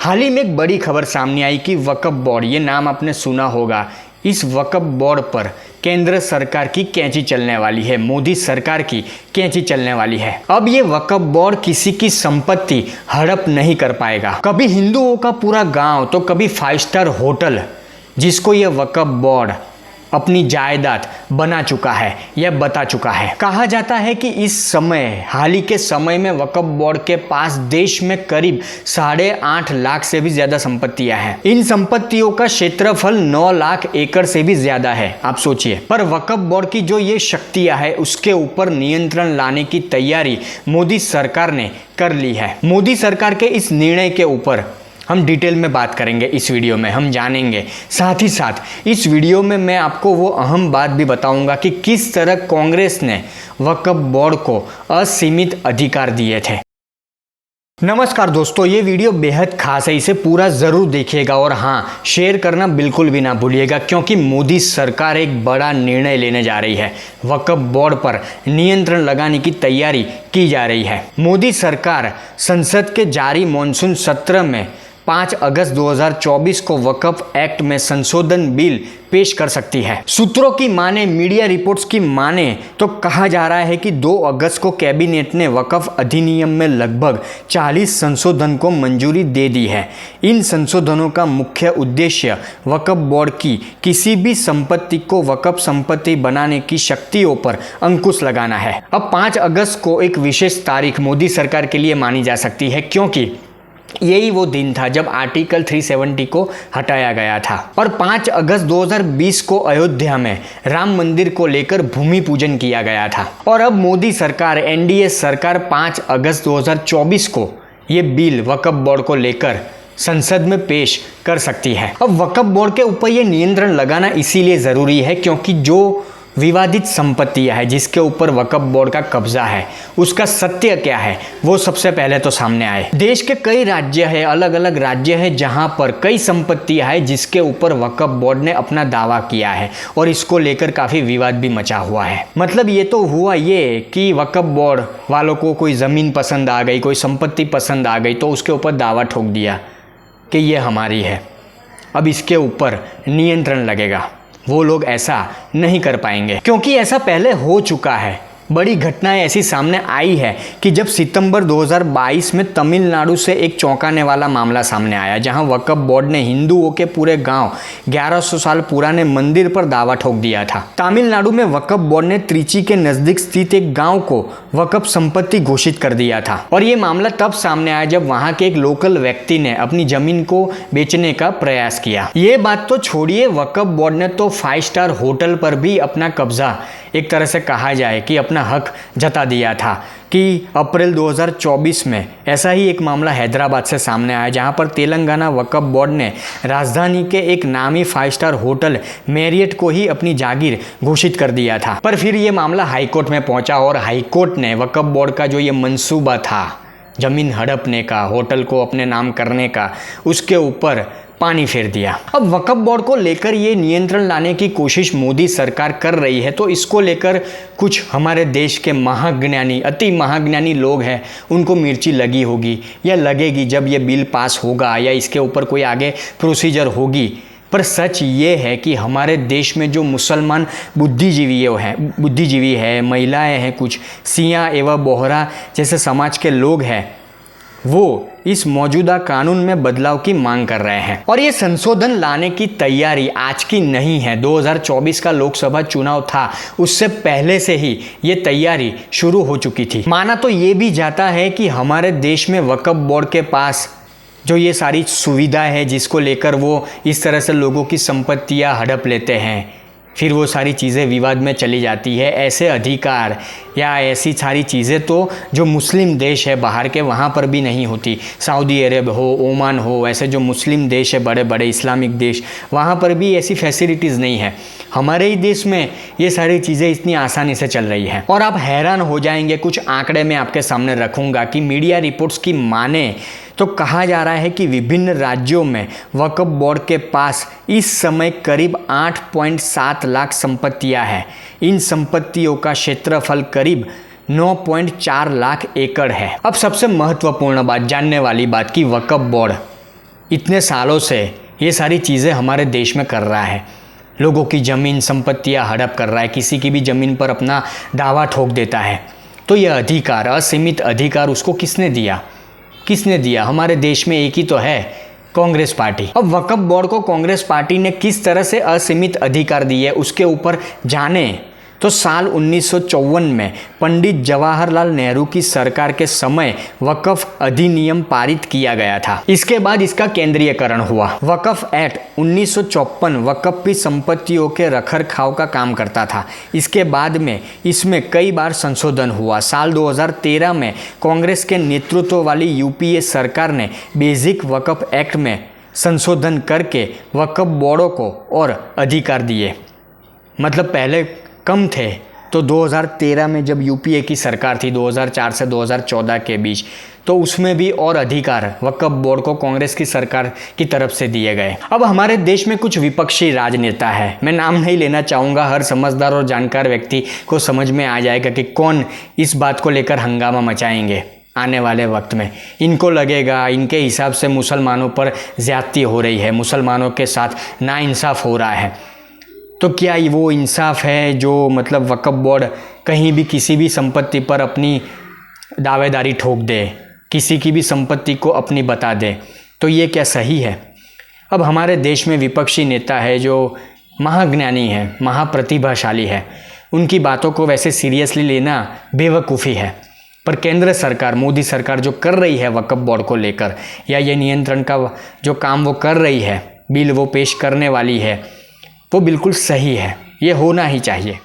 हाल ही में एक बड़ी खबर सामने आई कि वक्फ बोर्ड, ये नाम आपने सुना होगा। इस वक्फ बोर्ड पर केंद्र सरकार की कैंची चलने वाली है, मोदी सरकार की कैंची चलने वाली है। अब ये वक्फ बोर्ड किसी की संपत्ति हड़प नहीं कर पाएगा। कभी हिंदुओं का पूरा गांव तो कभी 5 स्टार होटल, जिसको ये वक्फ बोर्ड अपनी जायदाद बना चुका है या बता चुका है। कहा जाता है कि इस समय, हाल ही के समय में वक्फ बोर्ड के पास देश में करीब 8.5 लाख से भी ज्यादा संपत्तियां हैं। इन संपत्तियों का क्षेत्रफल 9 लाख एकड़ से भी ज्यादा है, आप सोचिए। पर वक्फ बोर्ड की जो ये शक्तियां है, उसके ऊपर नियंत्रण लाने की तैयारी मोदी सरकार ने कर ली है। मोदी सरकार के इस निर्णय के ऊपर हम डिटेल में बात करेंगे, इस वीडियो में हम जानेंगे। साथ ही साथ इस वीडियो में मैं आपको वो अहम बात भी बताऊंगा कि किस तरह कांग्रेस ने वक्फ बोर्ड को असीमित अधिकार दिए थे। नमस्कार दोस्तों, ये वीडियो बेहद खास है, इसे पूरा ज़रूर देखिएगा और हाँ, शेयर करना बिल्कुल भी ना भूलिएगा, क्योंकि मोदी सरकार एक बड़ा निर्णय लेने जा रही है। वक्फ बोर्ड पर नियंत्रण लगाने की तैयारी की जा रही है। मोदी सरकार संसद के जारी मॉनसून सत्र में 5 अगस्त 2024 को वक्फ एक्ट में संशोधन बिल पेश कर सकती है। सूत्रों की माने, मीडिया रिपोर्ट्स की माने तो कहा जा रहा है कि 2 अगस्त को कैबिनेट ने वक्फ अधिनियम में लगभग 40 संशोधन को मंजूरी दे दी है। इन संशोधनों का मुख्य उद्देश्य वक्फ बोर्ड की किसी भी संपत्ति को वक्फ संपत्ति बनाने की शक्तियों पर अंकुश लगाना है। अब 5 अगस्त को एक विशेष तारीख मोदी सरकार के लिए मानी जा सकती है, क्योंकि यही वो दिन था जब आर्टिकल 370 को हटाया गया था और 5 अगस्त 2020 को अयोध्या में राम मंदिर को लेकर भूमि पूजन किया गया था। और अब मोदी सरकार, एनडीए सरकार 5 अगस्त 2024 को ये बिल वक्फ बोर्ड को लेकर संसद में पेश कर सकती है। अब वक्फ बोर्ड के ऊपर ये नियंत्रण लगाना इसीलिए ज़रूरी है क्योंकि जो विवादित संपत्तियां है, जिसके ऊपर वक्फ बोर्ड का कब्जा है, उसका सत्य क्या है वो सबसे पहले तो सामने आए। देश के कई राज्य है, अलग अलग राज्य है, जहां पर कई संपत्तियां है जिसके ऊपर वक्फ बोर्ड ने अपना दावा किया है और इसको लेकर काफ़ी विवाद भी मचा हुआ है। मतलब ये तो हुआ ये कि वक्फ बोर्ड वालों को कोई ज़मीन पसंद आ गई, कोई संपत्ति पसंद आ गई तो उसके ऊपर दावा ठोक दिया कि ये हमारी है, अब इसके ऊपर नियंत्रण लगेगा। वो लोग ऐसा नहीं कर पाएंगे क्योंकि ऐसा पहले हो चुका है। बड़ी घटनाएं ऐसी सामने आई है कि जब सितंबर 2022 में तमिलनाडु से एक चौंकाने वाला मामला सामने आया, जहां वक्फ बोर्ड ने हिंदुओं के पूरे गांव 1100 साल पुराने मंदिर पर दावा ठोक दिया था। तमिलनाडु में वक्फ बोर्ड ने त्रिची के नजदीक स्थित एक गांव को वक्फ संपत्ति घोषित कर दिया था और ये मामला तब सामने आया जब वहां के एक लोकल व्यक्ति ने अपनी जमीन को बेचने का प्रयास किया। ये बात तो छोड़िए, वक्फ बोर्ड ने तो 5 स्टार होटल पर भी अपना कब्जा, एक तरह से कहा जाए कि अपना हक जता दिया था। कि अप्रैल 2024 में ऐसा ही एक मामला हैदराबाद से सामने आया, जहां पर तेलंगाना वक्फ बोर्ड ने राजधानी के एक नामी 5 स्टार होटल मैरियट को ही अपनी जागीर घोषित कर दिया था। पर फिर ये मामला हाईकोर्ट में पहुंचा और हाईकोर्ट ने वक्फ बोर्ड का जो ये मंसूबा था जमीन हड़पने का, होटल को अपने नाम करने का, उसके ऊपर पानी फेर दिया। अब वक्फ बोर्ड को लेकर ये नियंत्रण लाने की कोशिश मोदी सरकार कर रही है, तो इसको लेकर कुछ हमारे देश के महाज्ञानी, अति महाज्ञानी लोग हैं, उनको मिर्ची लगी होगी या लगेगी जब ये बिल पास होगा या इसके ऊपर कोई आगे प्रोसीजर होगी। पर सच ये है कि हमारे देश में जो मुसलमान बुद्धिजीवी है, महिलाएं हैं, कुछ सियां एवं बोहरा जैसे समाज के लोग हैं, वो इस मौजूदा कानून में बदलाव की मांग कर रहे हैं। और ये संशोधन लाने की तैयारी आज की नहीं है, 2024 का लोकसभा चुनाव था, उससे पहले से ही ये तैयारी शुरू हो चुकी थी। माना तो ये भी जाता है कि हमारे देश में वक्फ बोर्ड के पास जो ये सारी सुविधा है, जिसको लेकर वो इस तरह से लोगों की संपत्तियां हड़प लेते हैं, फिर वो सारी चीज़ें विवाद में चली जाती है। ऐसे अधिकार या ऐसी सारी चीज़ें तो जो मुस्लिम देश है बाहर के, वहाँ पर भी नहीं होती। सऊदी अरब हो, ओमान हो, ऐसे जो मुस्लिम देश है, बड़े बड़े इस्लामिक देश, वहाँ पर भी ऐसी फैसिलिटीज़ नहीं है। हमारे ही देश में ये सारी चीज़ें इतनी आसानी से चल रही हैं और आप हैरान हो जाएंगे। कुछ आंकड़े मैं आपके सामने रखूँगा कि मीडिया रिपोर्ट्स की माने तो कहा जा रहा है कि विभिन्न राज्यों में वक्फ बोर्ड के पास इस समय करीब 8.7 लाख संपत्तियां हैं। इन संपत्तियों का क्षेत्रफल करीब 9.4 लाख एकड़ है। अब सबसे महत्वपूर्ण बात, जानने वाली बात कि वक्फ बोर्ड इतने सालों से ये सारी चीज़ें हमारे देश में कर रहा है। लोगों की ज़मीन संपत्तियां हड़प कर रहा है, किसी की भी ज़मीन पर अपना दावा ठोक देता है। तो यह अधिकार, असीमित अधिकार उसको किसने दिया? किसने दिया? हमारे देश में एक ही तो है, कांग्रेस पार्टी। अब वक्फ बोर्ड को कांग्रेस पार्टी ने किस तरह से असीमित अधिकार दिए उसके ऊपर जाने तो साल 1954 में पंडित जवाहरलाल नेहरू की सरकार के समय वक्फ अधिनियम पारित किया गया था। इसके बाद इसका केंद्रीयकरण हुआ। वक्फ एक्ट 1954 वक्फ की संपत्तियों के रखरखाव का काम करता था। इसके बाद में इसमें कई बार संशोधन हुआ। साल 2013 में कांग्रेस के नेतृत्व वाली यूपीए सरकार ने बेसिक वक्फ एक्ट में संशोधन करके वक्फ बोर्डों को और अधिकार दिए। मतलब पहले कम थे, तो 2013 में जब यूपीए की सरकार थी 2004 से 2014 के बीच, तो उसमें भी और अधिकार वक्फ बोर्ड को कांग्रेस की सरकार की तरफ से दिए गए। अब हमारे देश में कुछ विपक्षी राजनेता है, मैं नाम नहीं लेना चाहूँगा, हर समझदार और जानकार व्यक्ति को समझ में आ जाएगा कि कौन इस बात को लेकर हंगामा मचाएंगे आने वाले वक्त में। इनको लगेगा इनके हिसाब से मुसलमानों पर ज़्यादती हो रही है, मुसलमानों के साथ नाइंसाफ़ हो रहा है। तो क्या वो इंसाफ है जो मतलब वक्फ बोर्ड कहीं भी किसी भी संपत्ति पर अपनी दावेदारी ठोक दे, किसी की भी संपत्ति को अपनी बता दे? तो ये क्या सही है? अब हमारे देश में विपक्षी नेता है जो महाज्ञानी है, महाप्रतिभाशाली है, उनकी बातों को वैसे सीरियसली लेना बेवकूफ़ी है। पर केंद्र सरकार, मोदी सरकार जो कर रही है वक्फ बोर्ड को लेकर, या ये नियंत्रण का जो काम वो कर रही है, बिल वो पेश करने वाली है, वो बिल्कुल सही है। ये होना ही चाहिए।